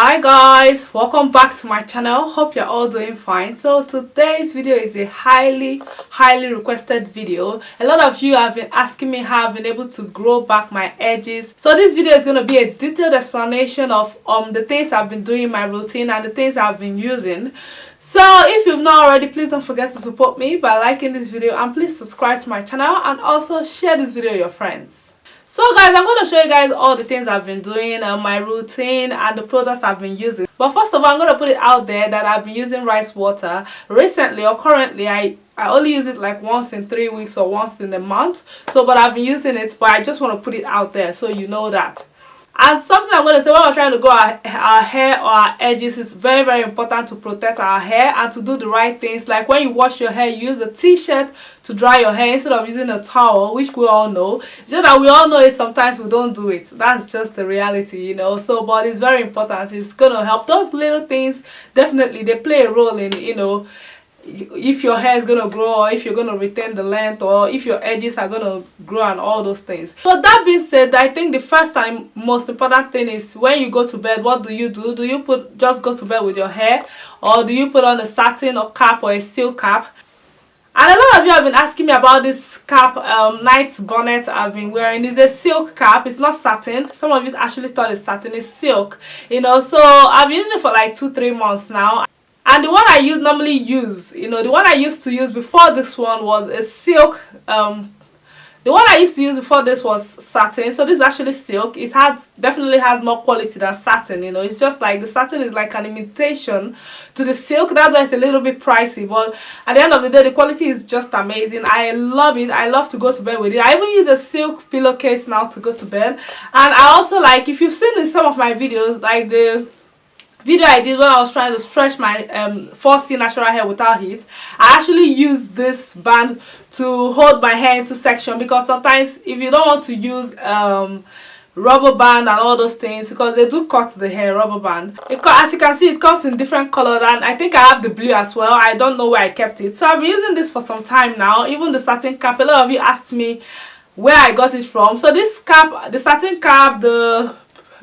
Hi guys, welcome back to my channel. Hope you're all doing fine. So today's video is a highly requested video. A lot of you have been asking me how I've been able to grow back my edges. So this video is going to be a detailed explanation of the things I've been doing in my routine and the things I've been using. So if you've not already, please don't forget to support me by liking this video, and please subscribe to my channel and also share this video with your friends. So guys, I'm going to show you guys all the things I've been doing, my routine and the products I've been using. But first of all, I'm going to put it out there that I've been using rice water recently, or currently. I only use it like once in 3 weeks or once in a month. So but I've been using it, but I just want to put it out there so you know that. And something I'm going to say, when we're trying to grow our hair or our edges, it's very important to protect our hair and to do the right things. Like when you wash your hair, you use a t-shirt to dry your hair instead of using a towel, which we all know. Just that we all know it, sometimes we don't do it. That's just the reality, you know. So but it's very important. It's going to help. Those little things, definitely they play a role in, you know, if your hair is going to grow, or if you're going to retain the length, or if your edges are going to grow, and all those things. So that being said, I think the first and most important thing is when you go to bed, what do? Do you just go to bed with your hair, or do you put on a satin or cap or a silk cap? And a lot of you have been asking me about this cap, night bonnet I've been wearing. It's a silk cap, it's not satin. Some of you actually thought it's satin, it's silk, you know. So I've been using it for like 2-3 months now. And the one I normally use, you know, the one I used to use before this one was a silk. The one I used to use before this was satin. So this is actually silk. It definitely has more quality than satin, you know. It's just like the satin is like an imitation to the silk. That's why it's a little bit pricey. But at the end of the day, the quality is just amazing. I love it. I love to go to bed with it. I even use a silk pillowcase now to go to bed. And I also like, if you've seen in some of my videos, like the video I did when I was trying to stretch my 4C natural hair without heat, I actually used this band to hold my hair into section, because sometimes if you don't want to use rubber band and all those things, because they do cut the hair, rubber band. As you can see, it comes in different colors, and I think I have the blue as well. I don't know where I kept it. So I've been using this for some time now. Even the satin cap, a lot of you asked me where I got it from. So this cap, the satin cap, the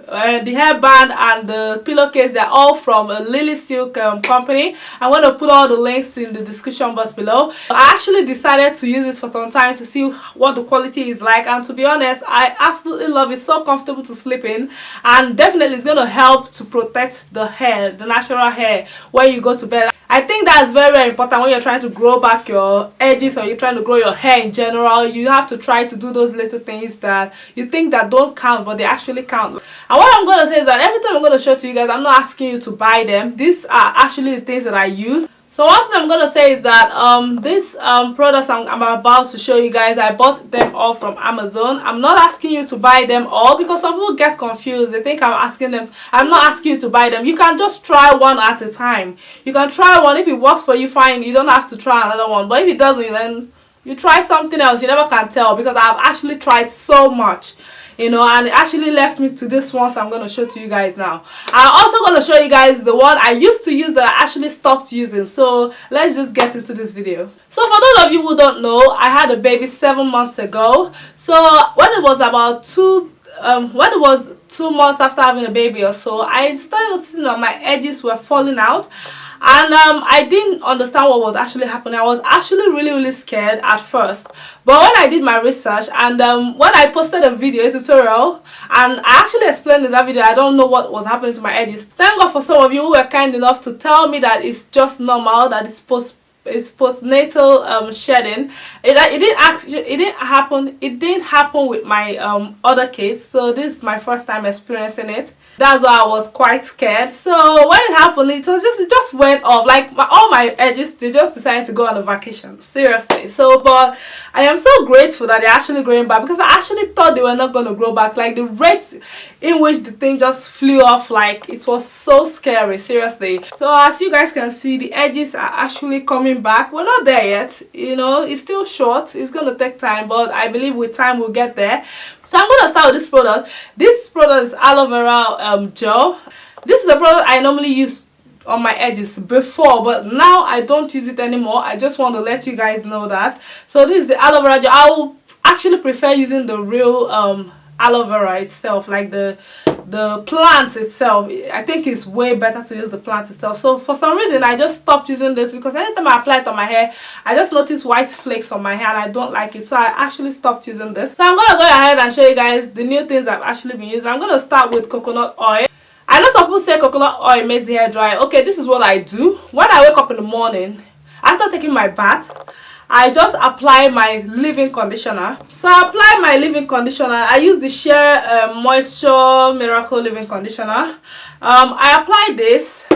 hairband and the pillowcase, they're all from a Lily Silk company. I'm going to put all the links in the description box below. I actually decided to use it for some time to see what the quality is like, and to be honest, I absolutely love it. So comfortable to sleep in, and definitely it's going to help to protect the hair, the natural hair, when you go to bed. I think that's very important when you're trying to grow back your edges, or you're trying to grow your hair in general. You have to try to do those little things that you think that don't count, but they actually count. And what I'm going to say is that everything I'm going to show to you guys, I'm not asking you to buy them. These are actually the things that I use. So one thing I'm going to say is that these products I'm about to show you guys, I bought them all from Amazon. I'm not asking you to buy them all, because some people get confused. They think I'm asking them. I'm not asking you to buy them. You can just try one at a time. You can try one. If it works for you, fine. You don't have to try another one. But if it doesn't, then you try something else. You never can tell, because I've actually tried so much, you know, and it actually left me to this one. So I'm going to show to you guys now. I'm also going to show you guys the one I used to use that I actually stopped using. So let's just get into this video. So for those of you who don't know, I had a baby 7 months ago. So when it was about 2 months after having a baby or so, I started noticing that my edges were falling out. And I didn't understand what was actually happening. I was actually really scared at first. But when I did my research, and when I posted a tutorial, and I actually explained in that video, I don't know what was happening to my edges. Thank God for some of you who were kind enough to tell me that it's just normal, that it's postnatal shedding. It didn't happen with my other kids. So this is my first time experiencing it. That's why I was quite scared. So when it happened, it just went off. Like all my edges, they just decided to go on a vacation. Seriously. So but I am so grateful that they're actually growing back, because I actually thought they were not going to grow back. Like the rate in which the thing just flew off, like it was so scary. Seriously. So as you guys can see, the edges are actually coming back. We're not there yet, you know. It's still short. It's going to take time, but I believe with time we'll get there. So I'm going to start with this product. This product is aloe vera gel. This is a product I normally use on my edges before, but now I don't use it anymore. I just want to let you guys know that. So this is the aloe vera gel. I will actually prefer using the real aloe vera itself, like the the plant itself. I think it's way better to use the plant itself. So for some reason I just stopped using this, because anytime I apply it on my hair I just notice white flakes on my hair and I don't like it. So I actually stopped using this. So I'm gonna go ahead and show you guys the new things I've actually been using. I'm gonna start with coconut oil. I know some people say coconut oil makes the hair dry. Okay, this is what I do. When I wake up in the morning, after taking my bath, I just apply my leave-in conditioner. So I apply my leave-in conditioner. I use the Sheer Moisture Miracle leave-in conditioner. I apply this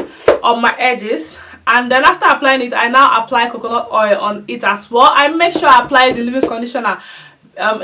on my edges, and then after applying it, I now apply coconut oil on it as well. I make sure I apply the leave-in conditioner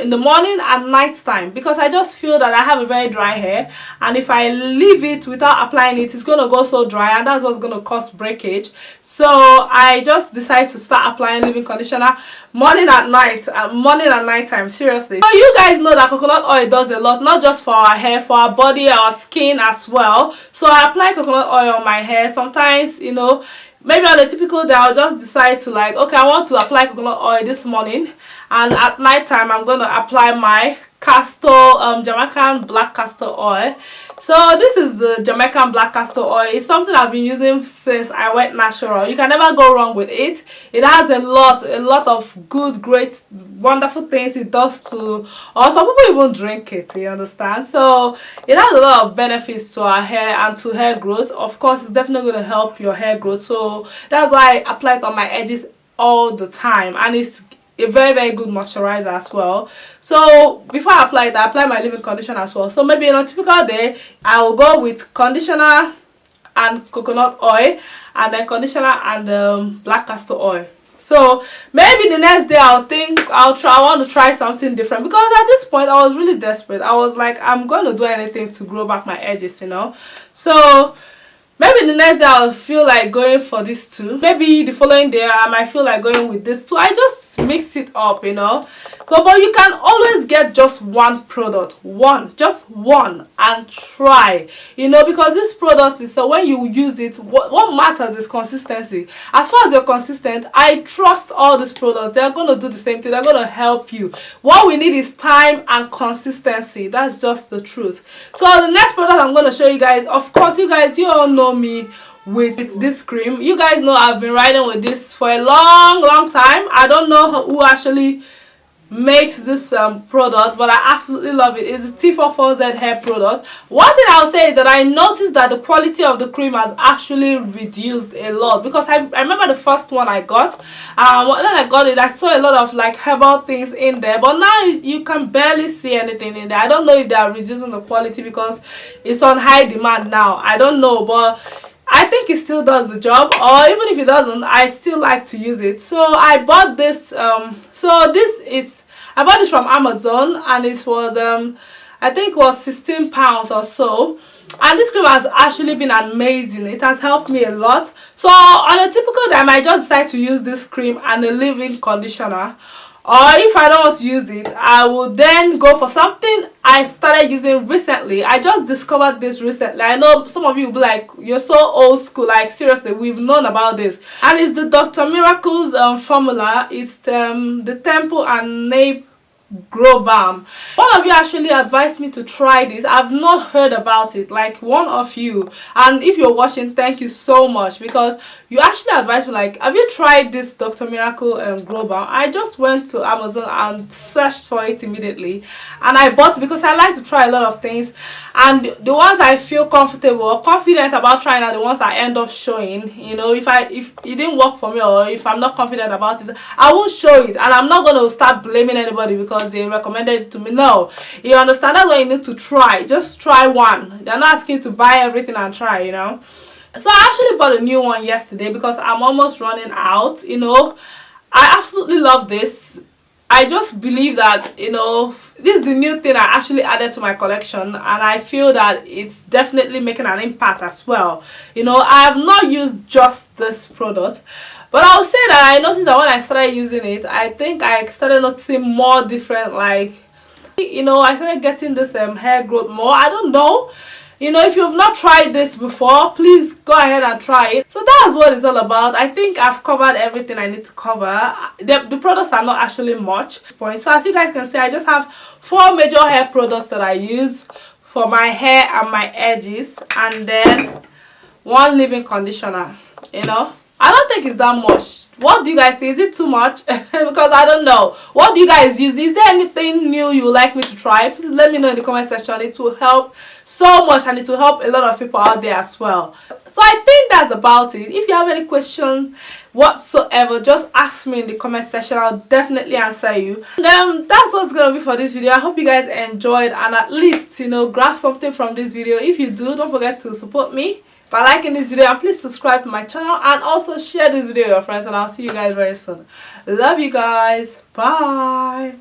in the morning and night time, because I just feel that I have a very dry hair, and if I leave it without applying it, it's gonna go so dry, and that's what's gonna cause breakage. So I just decided to start applying leave-in conditioner morning and night time, seriously. So you guys know that coconut oil does a lot, not just for our hair, for our body, our skin as well. So I apply coconut oil on my hair. Sometimes, you know, maybe on a typical day I'll just decide to, like, okay, I want to apply coconut oil this morning, and at night time I'm going to apply my castor Jamaican black castor oil. So this is the Jamaican black castor oil. It's something I've been using since I went natural. You can never go wrong with it. It has a lot of good, great, wonderful things it does to, or some people even drink it, you understand? So it has a lot of benefits to our hair and to hair growth. Of course, it's definitely going to help your hair growth. So that's why I apply it on my edges all the time, and it's a very good moisturizer as well. So before I apply it, I apply my leave-in conditioner as well. So maybe on a typical day I will go with conditioner and coconut oil, and then conditioner and black castor oil. So maybe the next day I want to try something different, because at this point I was really desperate. I was like, I'm going to do anything to grow back my edges, you know. So maybe the next day I'll feel like going for this too. Maybe the following day I might feel like going with this too. I just mix it up, you know. But you can always get just one product, just one, and try, you know, because this product is, so when you use it, what matters is consistency. As far as you're consistent, I trust all these products. They're going to do the same thing. They're going to help you. What we need is time and consistency. That's just the truth. So the next product I'm going to show you guys, of course, you all know me with this cream. You guys know I've been riding with this for a long time. I don't know who actually makes this product, but I absolutely love it. It's a T44Z hair product. One thing I'll say is that I noticed that the quality of the cream has actually reduced a lot, because I remember the first one I got, when I got it, I saw a lot of like herbal things in there, but now you can barely see anything in there. I don't know if they are reducing the quality because it's on high demand now. I don't know, but I think it still does the job, or even if it doesn't, I still like to use it. So I bought this. I bought this from Amazon, and it was I think it was £16 or so. And this cream has actually been amazing. It has helped me a lot. So on a typical day I might just decide to use this cream and a leave-in conditioner. Or if I don't want to use it, I will then go for something I started using recently. I just discovered this recently. I know some of you will be like, you're so old school, like seriously, we've known about this. And it's the Dr. Miracle's formula. It's the Temple and Nape Grow Balm. One of you actually advised me to try this. I've not heard about it, like one of you, and if you're watching, thank you so much, because you actually advised me, like, have you tried this Dr. Miracle Grow Balm? I just went to Amazon and searched for it immediately, and I bought it because I like to try a lot of things, and the ones I feel comfortable or confident about trying are the ones I end up showing. You know, if it didn't work for me, or if I'm not confident about it, I won't show it, and I'm not going to start blaming anybody because they recommended it to me. No, you understand? That's why you need to try. Just try one. They're not asking you to buy everything and try, you know. So I actually bought a new one yesterday because I'm almost running out, you know. I absolutely love this. I just believe that, you know, this is the new thing I actually added to my collection, and I feel that it's definitely making an impact as well. You know, I have not used just this product, but I'll say that I noticed that when I started using it, I think I started noticing more different, like, you know, I started getting this hair growth more. I don't know. You know, if you've not tried this before, please go ahead and try it. So that's what it's all about. I think I've covered everything I need to cover. The products are not actually much. So as you guys can see, I just have 4 major hair products that I use for my hair and my edges, and then one leave-in conditioner. You know, I don't think it's that much. What do you guys think? Is it too much? Because I don't know. What do you guys use? Is there anything new you would like me to try? Please let me know in the comment section. It will help so much, and it will help a lot of people out there as well. So I think that's about it. If you have any questions whatsoever, just ask me in the comment section. I'll definitely answer you. And that's what's gonna be for this video. I hope you guys enjoyed and at least, you know, grab something from this video. If you do, don't forget to support me by liking this video, and please subscribe to my channel and also share this video with your friends, and I'll see you guys very soon. Love you guys. Bye.